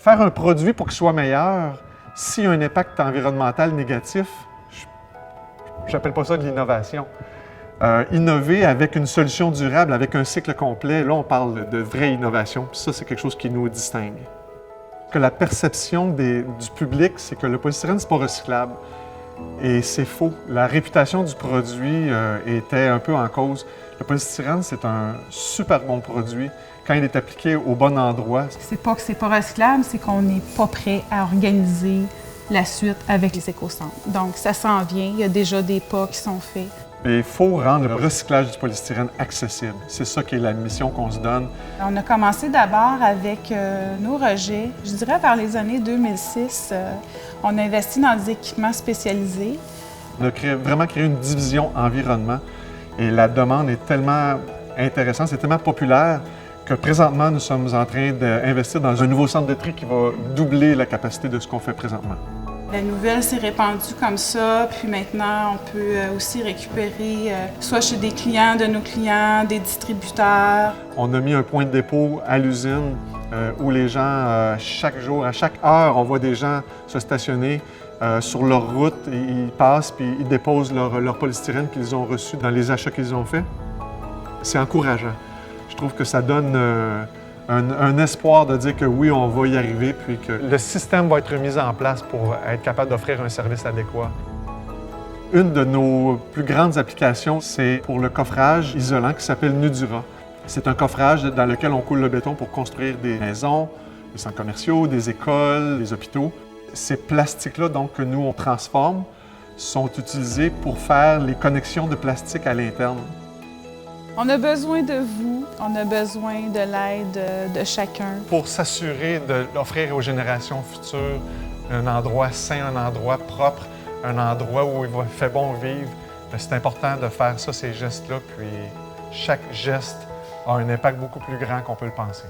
Faire un produit pour qu'il soit meilleur, s'il y a un impact environnemental négatif, je n'appelle pas ça de l'innovation. Innover avec une solution durable, avec un cycle complet, là, on parle de vraie innovation. Puis ça, c'est quelque chose qui nous distingue. Que la perception du public, c'est que le polystyrène, c'est pas recyclable. Et c'est faux. La réputation du produit était un peu en cause. Le polystyrène, c'est un super bon produit quand il est appliqué au bon endroit. C'est pas que c'est pas recyclable, c'est qu'on n'est pas prêt à organiser la suite avec les éco-centres. Donc, ça s'en vient. Il y a déjà des pas qui sont faits. Et il faut rendre le recyclage du polystyrène accessible. C'est ça qui est la mission qu'on se donne. On a commencé d'abord avec nos rejets. Je dirais vers les années 2006, on a investi dans des équipements spécialisés. On a vraiment créé une division environnement et la demande est tellement intéressante, c'est tellement populaire que présentement, nous sommes en train d'investir dans un nouveau centre de tri qui va doubler la capacité de ce qu'on fait présentement. La nouvelle s'est répandue comme ça, puis maintenant, on peut aussi récupérer soit chez des clients de nos clients, des distributeurs. On a mis un point de dépôt à l'usine où les gens, chaque jour, à chaque heure, on voit des gens se stationner sur leur route. Ils passent puis ils déposent leur polystyrène qu'ils ont reçu dans les achats qu'ils ont faits. C'est encourageant. Je trouve que ça donne un espoir de dire que oui, on va y arriver, puis que le système va être mis en place pour être capable d'offrir un service adéquat. Une de nos plus grandes applications, c'est pour le coffrage isolant qui s'appelle Nudura. C'est un coffrage dans lequel on coule le béton pour construire des maisons, des centres commerciaux, des écoles, des hôpitaux. Ces plastiques-là, donc, que nous, on transforme, sont utilisés pour faire les connexions de plastique à l'interne. On a besoin de vous, on a besoin de l'aide de chacun. Pour s'assurer d'offrir aux générations futures un endroit sain, un endroit propre, un endroit où il fait bon vivre, c'est important de faire ça, ces gestes-là, puis chaque geste a un impact beaucoup plus grand qu'on peut le penser.